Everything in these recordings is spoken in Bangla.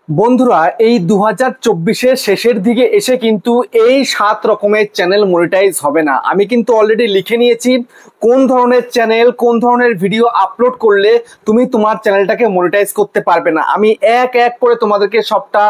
বন্ধুরা, এই 2024-এর শেষের দিকে এসে কিন্তু এই 7 রকমের চ্যানেল মনিটাইজ হবে না। আমি কিন্তু অলরেডি লিখে নিয়েছি কোন ধরনের চ্যানেল, কোন ধরনের ভিডিও আপলোড করলে তুমি তোমার চ্যানেলটাকে মনিটাইজ করতে পারবে না। আমি এক এক করে তোমাদেরকে সবটা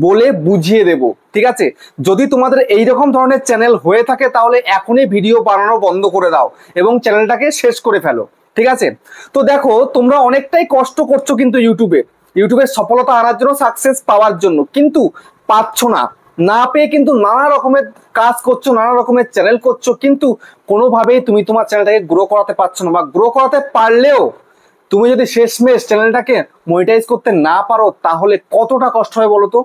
বলে বুঝিয়ে দেব, ঠিক আছে? যদি তোমাদের এই রকম ধরনের চ্যানেল হয়ে থাকে তাহলে এখনই ভিডিও বানানো বন্ধ করে দাও এবং চ্যানেলটাকে শেষ করে ফেলো, ঠিক আছে? তো দেখো, তোমরা অনেকটাই কষ্ট করছো কিন্তু ইউটিউবের সফলতা আনার জন্য, সাকসেস পাওয়ার জন্য, কিন্তু পাচ্ছ না। না পেয়ে কিন্তু নানা রকমের কাজ করছো, নানা রকমের চ্যানেল করছো, কিন্তু কোনোভাবেই তুমি তোমার চ্যানেলটাকে গ্রো করাতে পারছো না। বা গ্রো করাতে পারলেও তুমি যদি শেষমেশ চ্যানেলটাকে মনিটাইজ করতে না পারো তাহলে কতটা কষ্ট হয় বলো তো।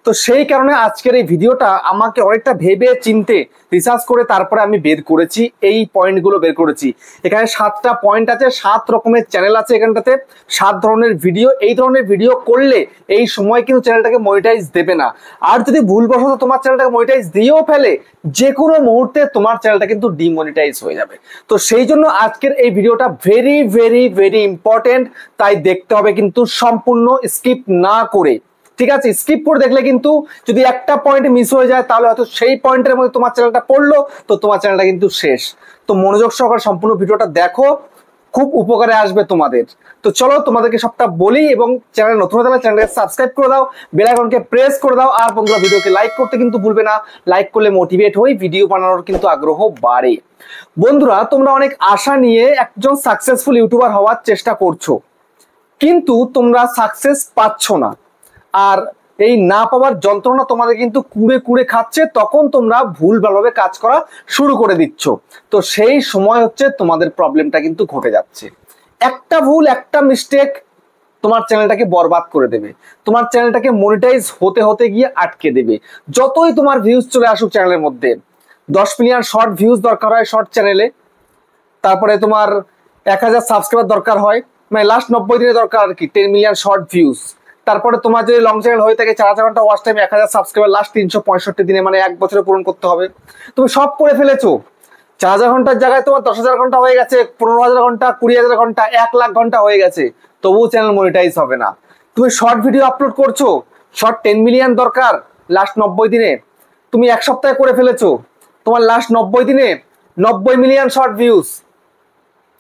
তো সেই কারণে আজকের এই ভিডিওটা আমাকে অনেকটা ভেবে চিনতে রিসার্চ করে তারপরে আমি বের করেছি, এই পয়েন্টগুলো বের করেছি। এখানে 7টা পয়েন্ট আছে, 7 রকমের চ্যানেল আছে এখানটাতে, 7 ধরনের ভিডিও। এই ধরনের ভিডিও করলে এই সময় কিন্তু চ্যানেলটাকে মনিটাইজ দেবে না। আর যদি ভুলবশত তোমার চ্যানেলটাকে মনিটাইজ দিয়েও ফেলে, যে কোনো মুহূর্তে তোমার চ্যানেলটা কিন্তু ডিমনিটাইজ হয়ে যাবে। তো সেই জন্য আজকের এই ভিডিওটা ভেরি ভেরি ভেরি ইম্পর্টেন্ট, তাই দেখতে হবে কিন্তু সম্পূর্ণ, স্কিপ না করে, ঠিক আছে? স্কিপ করে দেখলে কিন্তু যদি একটা পয়েন্ট মিস হয়ে যায় তাহলে হয়তো সেই পয়েন্টের মধ্যে তোমার চ্যানেলটা পড়লো, তো তোমার চ্যানেলটা কিন্তু শেষ। তো মনোযোগ সহকারে সম্পূর্ণ ভিডিওটা দেখো, খুব উপকারে আসবে তোমাদের। তো চলো তোমাদেরকে সবটা বলি, এবং চ্যানেল নতুন হলে চ্যানেলকে সাবস্ক্রাইব করে দাও, বেল আইকনকে প্রেস করে দাও, আর বন্ধুরা ভিডিওকে লাইক করতে কিন্তু ভুলবে না। লাইক করলে মোটিভেট হই, ভিডিও বানানোর কিন্তু আগ্রহ বাড়ে। বন্ধুরা, তোমরা অনেক আশা নিয়ে একজন সাকসেসফুল ইউটিউবার হওয়ার চেষ্টা করছো, কিন্তু তোমরা সাকসেস পাচ্ছ না। আর এই না পাওয়ার যন্ত্রণা তোমাদের কিন্তু কুড়ে কুড়ে খাচ্ছে, তখন তোমরা ভুলভালভাবে কাজ করা শুরু করে দিচ্ছ। তো সেই সময় হচ্ছে তোমাদের প্রবলেমটা কিন্তু ঘটে যাচ্ছে। একটা ভুল, একটা মিস্টেক তোমার চ্যানেলটাকে বরবাদ করে দেবে, তোমার চ্যানেলটাকে মনিটাইজ হতে হতে গিয়ে আটকে দেবে। যতই তোমার ভিউজ চলে আসুক চ্যানেলের মধ্যে, 10 মিলিয়ন শর্ট ভিউজ দরকার হয় শর্ট চ্যানেলে, তারপরে তোমার 1000 সাবস্ক্রাইবার দরকার হয়, মানে লাস্ট 90 দিনে দরকার আর কি 10 মিলিয়ন শর্ট ভিউজ। তারপরে তোমার যদি লং চ্যানেল হয়ে থাকে 4000 ঘন্টা ওয়াচ টাইম, 1000 সাবস্ক্রাইবার লাস্ট 365 দিনে, মানে 1 বছরে পূরণ করতে হবে। তুমি সব করে ফেলেছো, 4000 ঘন্টার জায়গায় তোমার 10,000 ঘন্টা হয়ে গেছে, 15,000 ঘন্টা, 20,000 ঘন্টা, 1,00,000 ঘন্টা হয়ে গেছে, তবুও চ্যানেল মনিটাইজ হবে না। তুমি শর্ট ভিডিও আপলোড করছো, শর্ট 10 মিলিয়ন দরকার লাস্ট 90 দিনে, তুমি 1 সপ্তাহে করে ফেলেছো, তোমার লাস্ট 90 দিনে 90 মিলিয়ন শর্ট ভিউজ,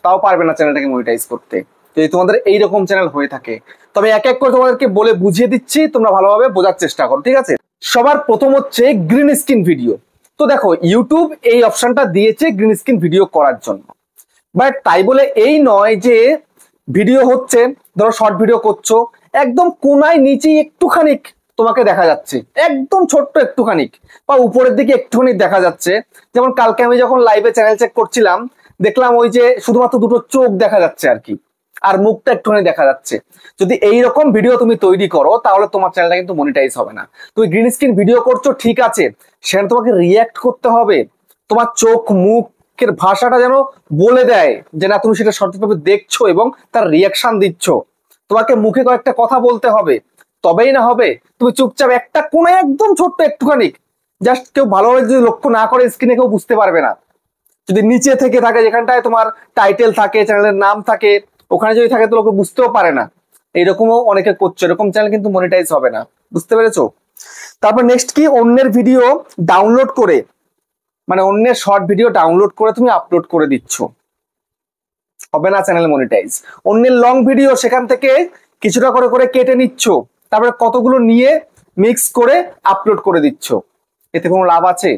তাও পারবে না চ্যানেলটাকে মনিটাইজ করতে। যদি তোমাদের এইরকম চ্যানেল হয়ে থাকে, তবে এক এক করে তোমাদেরকে বলে বুঝিয়ে দিচ্ছি, তোমরা ভালোভাবে বোঝার চেষ্টা করো, ঠিক আছে? সবার প্রথম হচ্ছে গ্রিন স্ক্রিন ভিডিও। তো দেখো, ইউটিউব এই অপশনটা দিয়েছে গ্রিন স্ক্রিন ভিডিও করার জন্য, বাট তাই বলে এই নয় যে ভিডিও হচ্ছে, ধরো শর্ট ভিডিও করছো, একদম কোনায় নিচে একটুখানি তোমাকে দেখা যাচ্ছে, একদম ছোট্ট একটুখানি, বা উপরের দিকে একটুখানি দেখা যাচ্ছে। যেমন কালকে আমি যখন লাইভে চ্যানেল চেক করছিলাম, দেখলাম ওই যে শুধুমাত্র দুটো চোখ দেখা যাচ্ছে আর কি, আর মুখটা একটুখানি দেখা যাচ্ছে। যদি এইরকম ভিডিও তুমি তৈরি করো তাহলে তোমার চ্যানেলটা কিন্তু মনিটাইজ হবে না। তুমি গ্রিন স্ক্রিন ভিডিও করছো, ঠিক আছে, সেখানে তোমাকে রিয়্যাক্ট করতে হবে, তোমার চোখ মুখের ভাষাটা যেন বলে দেয় যে না, তুমি সেটা সঠিকভাবে দেখছো এবং তার রিয়াকশন দিচ্ছ। তোমাকে মুখে কয়েকটা কথা বলতে হবে, তবেই না হবে। তুমি চুপচাপ একটা কোনায় একদম ছোট্ট একটুখানি, জাস্ট কেউ ভালোভাবে যদি লক্ষ্য না করে স্ক্রিনে কেউ বুঝতে পারবে না। যদি নিচে থেকে থাকে, যেখানটায় তোমার টাইটেল থাকে, চ্যানেলের নাম থাকে, ওখানে যদি থাকে তো লোকে বুঝতেও পারে না। এইরকমও অনেকে করছে, এরকম চ্যানেল কিন্তু মনিটাইজ হবে না, বুঝতে পেরেছো? তারপর নেক্সট কি, অন্যের ভিডিও ডাউনলোড করে, মানে অন্যের শর্ট ভিডিও ডাউনলোড করে তুমি আপলোড করে দিচ্ছ, হবে না চ্যানেল মনিটাইজ। অন্যের লং ভিডিও সেখান থেকে কিছুটা করে করে কেটে নিচ্ছ, তারপরে কতগুলো নিয়ে মিক্স করে আপলোড করে দিচ্ছ, এতে কোনো লাভ আছে?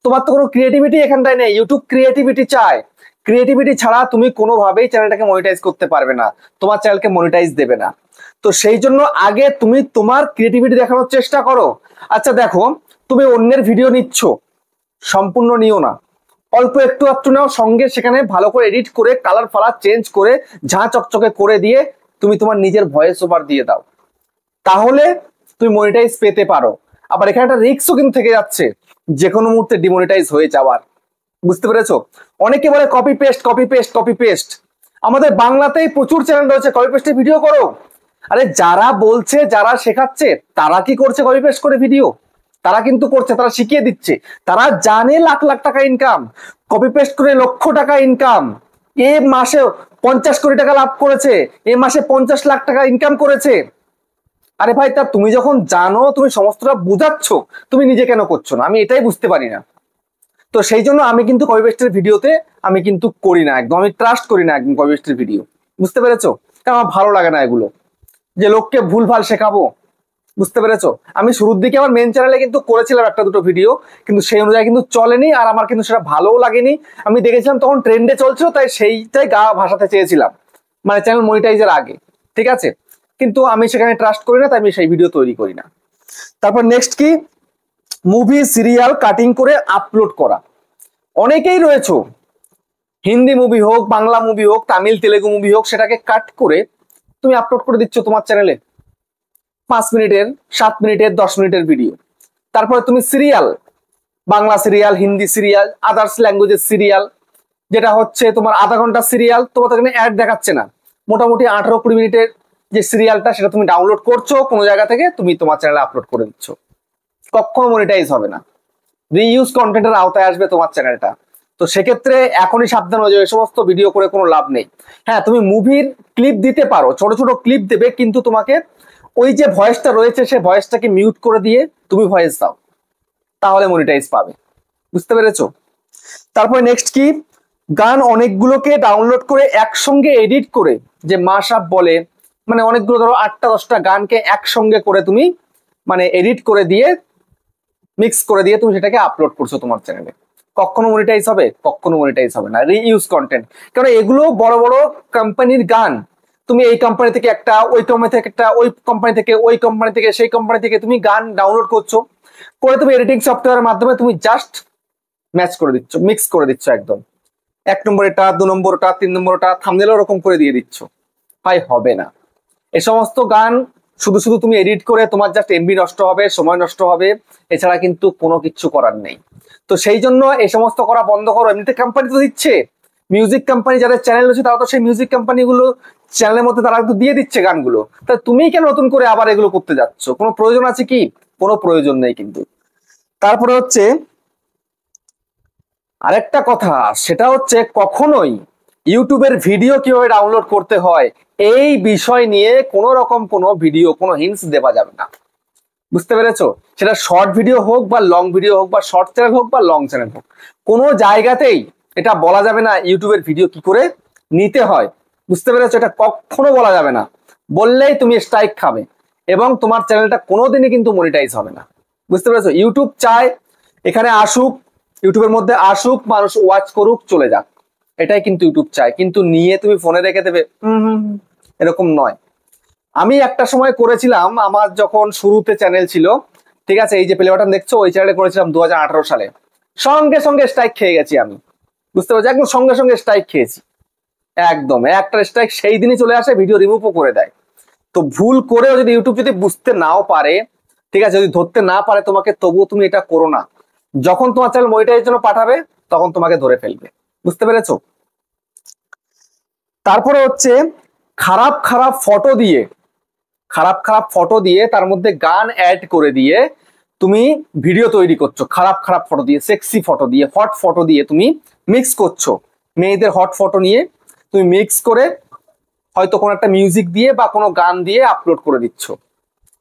তোমার তো কোনো ক্রিয়েটিভিটি এখানটায় নেই। ইউটিউব ক্রিয়েটিভিটি চায়, ক্রিয়েটিভিটি ছাড়া তুমি কোনোভাবেই চ্যানেলটাকে মনিটাইজ করতে পারবে না, তোমার চ্যানেলকে মনিটাইজ দেবে না। তো সেই জন্য আগে তুমি তোমার ক্রিয়েটিভিটি দেখানোর চেষ্টা করো। আচ্ছা দেখো, তুমি অন্যের ভিডিও নিচ্ছ, সম্পূর্ণ নিও না, অল্প একটু একটু নাও, সঙ্গে সেখানে ভালো করে এডিট করে কালার ফালার চেঞ্জ করে ঝাঁ চকচকে করে দিয়ে তুমি তোমার নিজের ভয়েস ওভার দিয়ে দাও, তাহলে তুমি মনিটাইজ পেতে পারো। আবার এখানে একটা রিস্কও কিন্তু থেকে যাচ্ছে, যে কোনো মুহূর্তে ডিমনিটাইজ হয়ে যাওয়ার, বুঝতে পেরেছো? অনেকে বলে copy paste copy paste copy paste, আমাদের বাংলাতেই প্রচুর চ্যানেল রয়েছে কপি পেস্টে ভিডিও করো। আরে যারা বলছে, যারা শেখাচ্ছে, তারা কি করছে কপি পেস্ট করে ভিডিও? তারা কিন্তু করছে, তারা শিখিয়ে দিচ্ছে, তারা জানে লাখ লাখ টাকা ইনকাম, কপি পেস্ট করে লক্ষ টাকা ইনকাম। এ মাসে 50 কোটি টাকা লাভ করেছে, এ মাসে 50 লাখ টাকা ইনকাম করেছে। আরে ভাই, তা তুমি যখন জানো, তুমি সমস্তটা বুঝাচ্ছ, তুমি নিজে কেন করছো না? আমি এটাই বুঝতে পারি না। তো সেই জন্য আমি কিন্তু কপি পেস্টের ভিডিওতে আমি কিন্তু করি না একদম, আমি ট্রাস্ট করি না একদম কপি পেস্টের ভিডিও। বুঝতে পেরেছো? কারণ আমার ভালো লাগে না এগুলো, যে লোককে ভুলভাল শেখাবো। বুঝতে পেরেছো? আমি শুরুর দিকে আমার মেন চ্যানেলে কিন্তু করেছিলাম একটা দুটো ভিডিও, কিন্তু সেই অনুযায়ী কিন্তু চলেনি, আর আমার কিন্তু সেটা ভালোও লাগেনি। আমি দেখেছিলাম তখন ট্রেন্ডে চলছিল, তাই সেইটাই গা ভাসাতে চেয়েছিলাম, মানে চ্যানেল মনিটাইজের আগে। ঠিক আছে, কিন্তু আমি সেখানে ট্রাস্ট করি না, তাই আমি সেই ভিডিও তৈরি করি না। তারপর নেক্সট কি, মুভি সিরিয়াল কাটিং করে আপলোড করা। অনেকেই রয়েছে, হিন্দি মুভি হোক, বাংলা মুভি হোক, তামিল তেলেগু মুভি হোক, সেটাকে কাট করে তুমি আপলোড করে দিচ্ছ তোমার চ্যানেলে। 5 মিনিটের, 7 মিনিটের, 10 মিনিটের ভিডিও। তারপরে তুমি serial, Bangla serial, Hindi serial, others ল্যাঙ্গুয়েজের সিরিয়াল, যেটা হচ্ছে তোমার আধা ঘন্টা সিরিয়াল, তোমার এখানে অ্যাড দেখাচ্ছে না, মোটামুটি 18-20 মিনিটের যে সিরিয়ালটা, সেটা তুমি ডাউনলোড করছো কোনো জায়গা থেকে, তুমি তোমার চ্যানেলে আপলোড করে দিচ্ছ। কখনো মনিটাইজ হবে না, রিইউজ কন্টেন্টের আওতায় আসবে তোমার চ্যানেলটা। তো সেক্ষেত্রে এখনই সাবধান হয়ে যাবে, এই সমস্ত ভিডিও করে কোনো লাভ নেই। হ্যাঁ, তুমি মুভির ক্লিপ দিতে পারো, ছোট ছোট ক্লিপ দেবে, কিন্তু তোমাকে ওই যে ভয়েসটা রয়েছে সে ভয়েসটাকে মিউট করে দিয়ে তুমি ভয়েস দাও, তাহলে মনিটাইজ পাবে। বুঝতে পেরেছো? তারপরে নেক্সট কি, গান অনেকগুলোকে ডাউনলোড করে একসঙ্গে এডিট করে, যে মাশআপ বলে, মানে অনেকগুলো ধরো 8টা 10টা গানকে একসঙ্গে করে তুমি মানে এডিট করে দিয়ে, মিক্স করে দিয়ে তুমি সেটাকে আপলোড করছো তোমার চ্যানেলে। কখনো মনিটাইজ হবে? কখনো মনিটাইজ হবে না। রিইউজ কন্টেন্ট, কারণ এগুলো বড় বড় কোম্পানির গান, তুমি এই কোম্পানি থেকে একটা, ওই কোম্পানি থেকে একটা, ওই কোম্পানি থেকে, ওই কোম্পানি থেকে, সেই কোম্পানি থেকে তুমি গান ডাউনলোড করছো, করে তুমি এডিটিং সফটওয়্যারের মাধ্যমে তুমি জাস্ট ম্যাচ করে দিচ্ছ, মিক্স করে দিচ্ছ একদম। 1 নম্বরেরটা, 2 নম্বরটা, 3 নম্বরটা থাম্বনেল ওরকম করে দিয়ে দিচ্ছ। ভাই হবে না। এ সমস্ত গান শুধু শুধু তুমি এডিট করে তোমার জাস্ট এমবি নষ্ট হবে, সময় নষ্ট হবে, এছাড়া কিন্তু কোনো কিছু করার নেই। তো সেই জন্য এই সমস্ত করা বন্ধ করো। এমনিতে কোম্পানি তো দিচ্ছে, মিউজিক কোম্পানি যাদের চ্যানেল রয়েছে তারা তো সেই মিউজিক কোম্পানিগুলো চ্যানেলের মধ্যে তারা কিন্তু দিয়ে দিচ্ছে গানগুলো। তা তুমি কেন নতুন করে আবার এগুলো করতে যাচ্ছ? কোনো প্রয়োজন আছে কি? কোনো প্রয়োজন নেই কিন্তু। তারপরে হচ্ছে আরেকটা কথা, সেটা হচ্ছে কখনোই ইউটিউবের ভিডিও কিভাবে ডাউনলোড করতে হয় এই বিষয় নিয়ে কোনো রকম কোনো ভিডিও, কোনো হিন্টস দেওয়া যাবে না। বুঝতে পেরেছো? সেটা শর্ট ভিডিও হোক বা লং ভিডিও হোক, বা শর্ট চ্যানেল হোক বা লং চ্যানেল হোক, কোনো জায়গাতেই এটা বলা যাবে না ইউটিউবের ভিডিও কি করে নিতে হয়। বুঝতে পেরেছো? এটা কখনো বলা যাবে না, বললেই তুমি স্ট্রাইক খাবে, এবং তোমার চ্যানেলটা কোনোদিনই কিন্তু মনিটাইজ হবে না। বুঝতে পেরেছো? ইউটিউব চায় এখানে আসুক, ইউটিউবের মধ্যে আসুক, মানুষ ওয়াচ করুক, চলে যাক, এটাই কিন্তু ইউটিউব চায়। কিন্তু নিয়ে তুমি ফোনে রেখে দেবে, এরকম নয়। আমি একটা সময় করেছিলাম, আমার যখন শুরুতে চ্যানেল ছিল, ঠিক আছে, এই যে প্লে বাটন দেখছো, ওই চ্যানেলে করেছিলাম 2018 সালে। সঙ্গে সঙ্গে স্ট্রাইক খেয়ে গেছি আমি। বুঝতে পারছি, একদম সঙ্গে সঙ্গে স্ট্রাইক খেয়েছি, একদম একটা স্ট্রাইক সেই দিনই চলে আসে, ভিডিও রিমুভও করে দেয়। তো ভুল করেও যদি ইউটিউব যদি বুঝতে নাও পারে, ঠিক আছে, যদি ধরতে না পারে তোমাকে, তবুও তুমি এটা করো না। যখন তোমার চ্যানেল মনিটাইজের জন্য পাঠাবে, তখন তোমাকে ধরে ফেলবে। বুঝতে পেরেছো? তারপরে হচ্ছে খারাপ খারাপ ফটো দিয়ে, খারাপ খারাপ ফটো দিয়ে তার মধ্যে গান অ্যাড করে দিয়ে তুমি ভিডিও তৈরি করছো। খারাপ খারাপ ফটো দিয়ে, সেক্সি ফটো দিয়ে, হট ফটো দিয়ে তুমি মিক্স করছো। মেয়েদের হট ফটো নিয়ে তুমি মিক্স করে হয়তো কোনো একটা মিউজিক দিয়ে বা কোনো গান দিয়ে আপলোড করে দিচ্ছ।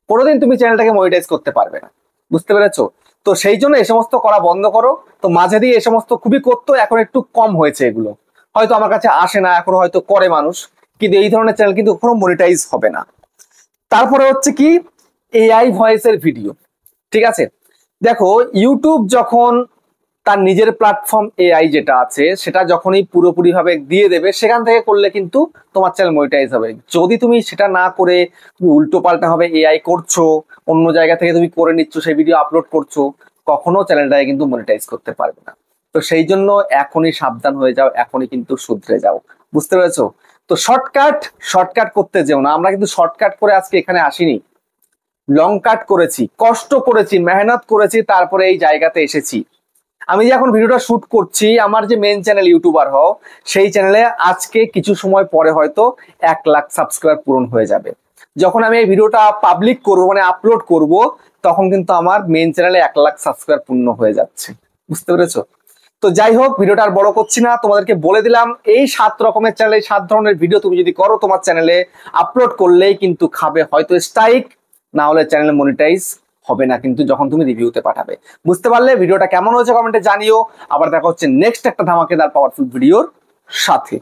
কোনোদিন তুমি চ্যানেলটাকে মনিটাইজ করতে পারবে না। বুঝতে পেরেছো? তো সেই জন্য এই সমস্ত করা বন্ধ করো। তো মাঝে দিয়ে এই সমস্ত খুবই করতো, এখন একটু কম হয়েছে এগুলো, হয়তো আমার কাছে আসে না, এখন হয়তো করে মানুষ, কিন্তু এই ধরনের চ্যানেল কিন্তু কখনো মনিটাইজ হবে না। তারপরে হচ্ছে কি, এআই ভয়েসের ভিডিও। ঠিক আছে, দেখো ইউটিউব যখন তার নিজের প্ল্যাটফর্ম এআই যেটা আছে, সেটা যখনই পুরোপুরি ভাবে দিয়ে দেবে, সেখান থেকে করলে কিন্তু তোমার চ্যানেল মনিটাইজ হবে। যদি তুমি সেটা না করে তুমি উল্টো পাল্টা হবে এআই করছো, অন্য জায়গা থেকে তুমি করে নিচ্ছ, সেই ভিডিও আপলোড করছো, কখনো চ্যানেলটাকে কিন্তু মনিটাইজ করতে পারবে না। তো সেই জন্য এখনই সাবধান হয়ে যাও, এখনই কিন্তু শুধরে যাও। বুঝতে পেরেছো? তো শর্টকাট করতে যেও না। আমরা কিন্তু শর্টকাট করে আজকে এখানে আসিনি, লং কাট করেছি, কষ্ট করেছি, মেহনত করেছি, তারপরে এই জায়গাতে এসেছি। আমি যে এখন ভিডিওটা শুট করছি, আমার যে মেন চ্যানেল ইউটিউবার হও, সেই চ্যানেলে আজকে কিছু সময় পরে হয়তো 1 লাখ সাবস্ক্রাইবার পূরণ হয়ে যাবে। যখন আমি এই ভিডিওটা পাবলিক করবো, মানে আপলোড করব, তখন কিন্তু আমার মেন চ্যানেলে 1 লাখ সাবস্ক্রাইবার পূর্ণ হয়ে যাচ্ছে। বুঝতে পেরেছো? তো যাই হোক, ভিডিওটা আর বড় করছি না, তোমাদেরকে বলে দিলাম এই 7 রকমের চ্যানেল, 7 ধরনের ভিডিও তুমি যদি করো তোমার চ্যানেলে, আপলোড করলেই কিন্তু খাবে হয়তো স্ট্রাইক, না হলে চ্যানেল মনিটাইজ হবে না কিন্তু যখন তুমি রিভিউতে পাঠাবে। বুঝতে পারলে? ভিডিওটা কেমন হয়েছে কমেন্টে জানিও। আবার দেখা হচ্ছে নেক্সট একটা ধামাকেদার পাওয়ারফুল ভিডিওর সাথে।